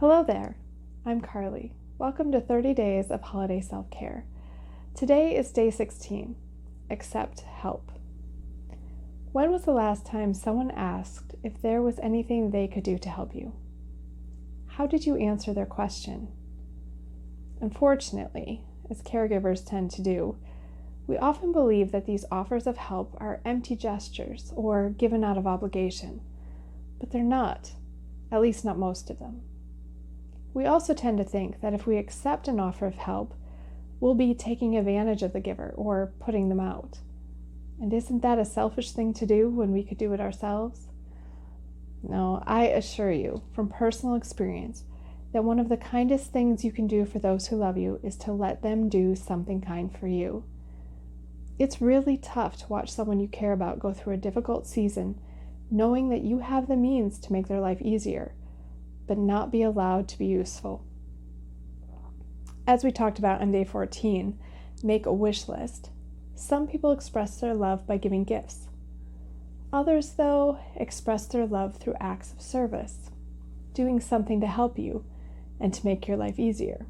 Hello there, I'm Carly. Welcome to 30 Days of Holiday Self-Care. Today is day 16, Accept Help. When was the last time someone asked if there was anything they could do to help you? How did you answer their question? Unfortunately, as caregivers tend to do, we often believe that these offers of help are empty gestures or given out of obligation, but they're not, at least not most of them. We also tend to think that if we accept an offer of help, we'll be taking advantage of the giver or putting them out. And isn't that a selfish thing to do when we could do it ourselves? No, I assure you, from personal experience, that one of the kindest things you can do for those who love you is to let them do something kind for you. It's really tough to watch someone you care about go through a difficult season, knowing that you have the means to make their life easier, but not be allowed to be useful. As we talked about on day 14, make a wish list. Some people express their love by giving gifts. Others, though, express their love through acts of service, doing something to help you and to make your life easier.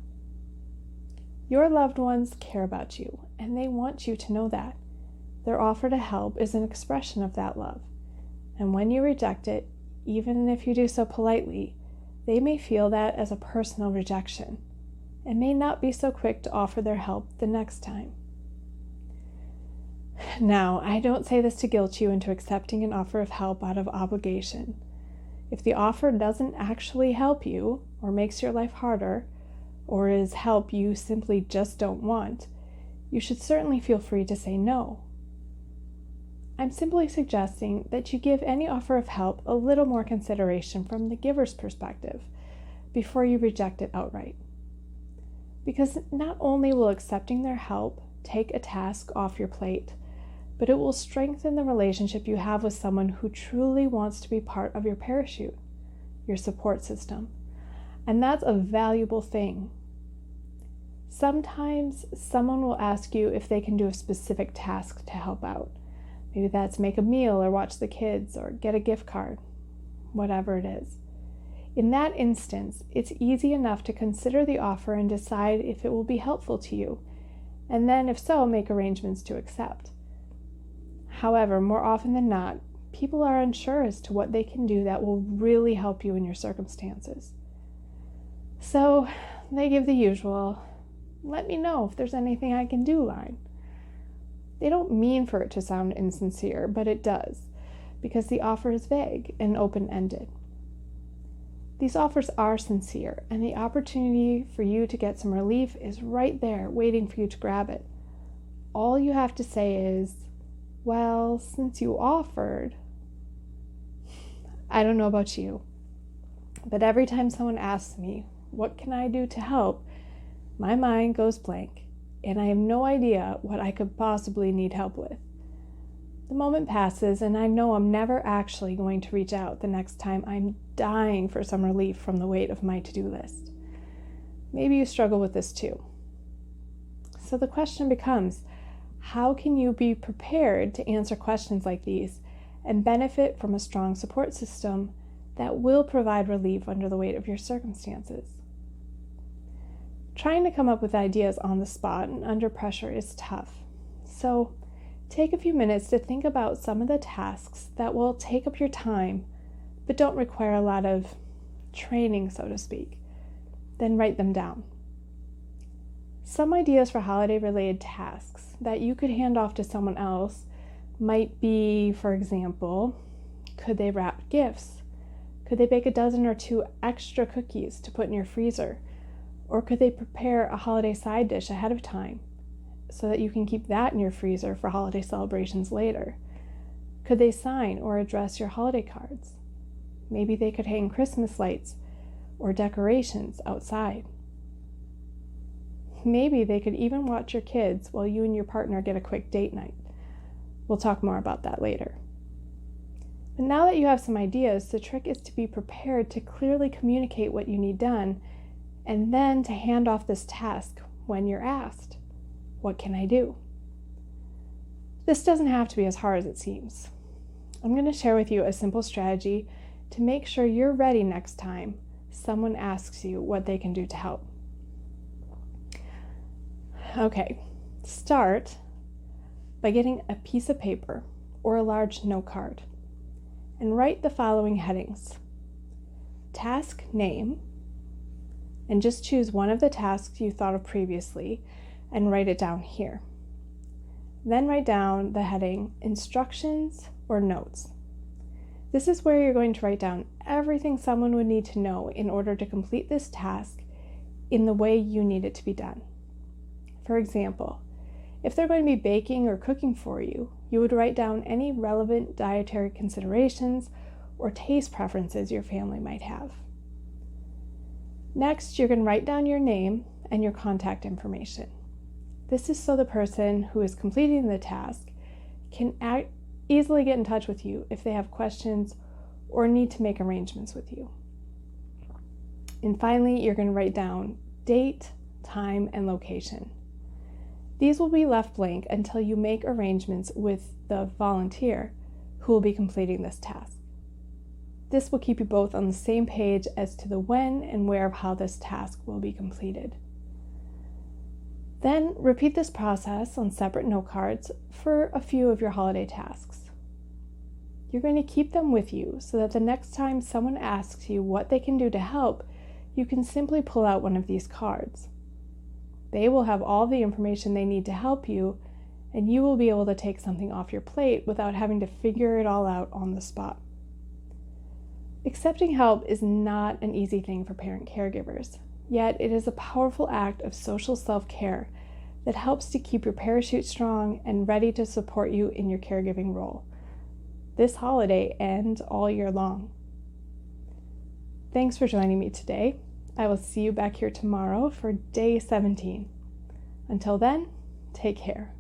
Your loved ones care about you, and they want you to know that. Their offer to help is an expression of that love, and when you reject it, even if you do so politely, they may feel that as a personal rejection and may not be so quick to offer their help the next time. Now, I don't say this to guilt you into accepting an offer of help out of obligation. If the offer doesn't actually help you or makes your life harder, or is help you simply just don't want, you should certainly feel free to say no. I'm simply suggesting that you give any offer of help a little more consideration from the giver's perspective before you reject it outright. Because not only will accepting their help take a task off your plate, but it will strengthen the relationship you have with someone who truly wants to be part of your parachute, your support system. And that's a valuable thing. Sometimes someone will ask you if they can do a specific task to help out. Maybe that's make a meal or watch the kids or get a gift card, whatever it is. In that instance, it's easy enough to consider the offer and decide if it will be helpful to you, and then if so, make arrangements to accept. However, more often than not, people are unsure as to what they can do that will really help you in your circumstances. So they give the usual, "Let me know if there's anything I can do" line. They don't mean for it to sound insincere, but it does, because the offer is vague and open-ended. These offers are sincere, and the opportunity for you to get some relief is right there, waiting for you to grab it. All you have to say is, "Well, since you offered..." I don't know about you, but every time someone asks me, "What can I do to help?" my mind goes blank, and I have no idea what I could possibly need help with. The moment passes, and I know I'm never actually going to reach out the next time I'm dying for some relief from the weight of my to-do list. Maybe you struggle with this too. So the question becomes, how can you be prepared to answer questions like these and benefit from a strong support system that will provide relief under the weight of your circumstances? Trying to come up with ideas on the spot and under pressure is tough. So take a few minutes to think about some of the tasks that will take up your time, but don't require a lot of training, so to speak. Then write them down. Some ideas for holiday-related tasks that you could hand off to someone else might be, for example, could they wrap gifts? Could they bake a dozen or two extra cookies to put in your freezer? Or could they prepare a holiday side dish ahead of time so that you can keep that in your freezer for holiday celebrations later? Could they sign or address your holiday cards? Maybe they could hang Christmas lights or decorations outside. Maybe they could even watch your kids while you and your partner get a quick date night. We'll talk more about that later. But now that you have some ideas, the trick is to be prepared to clearly communicate what you need done, and then to hand off this task when you're asked, "What can I do?" This doesn't have to be as hard as it seems. I'm going to share with you a simple strategy to make sure you're ready next time someone asks you what they can do to help. Okay, start by getting a piece of paper or a large note card and write the following headings. Task name, and just choose one of the tasks you thought of previously and write it down here. Then write down the heading instructions or notes. This is where you're going to write down everything someone would need to know in order to complete this task in the way you need it to be done. For example, if they're going to be baking or cooking for you, you would write down any relevant dietary considerations or taste preferences your family might have. Next, you're going to write down your name and your contact information. This is so the person who is completing the task can easily get in touch with you if they have questions or need to make arrangements with you. And finally, you're going to write down date, time, and location. These will be left blank until you make arrangements with the volunteer who will be completing this task. This will keep you both on the same page as to the when and where of how this task will be completed. Then repeat this process on separate note cards for a few of your holiday tasks. You're going to keep them with you so that the next time someone asks you what they can do to help, you can simply pull out one of these cards. They will have all the information they need to help you, and you will be able to take something off your plate without having to figure it all out on the spot. Accepting help is not an easy thing for parent caregivers, yet it is a powerful act of social self-care that helps to keep your parachute strong and ready to support you in your caregiving role, this holiday and all year long. Thanks for joining me today. I will see you back here tomorrow for day 17. Until then, take care.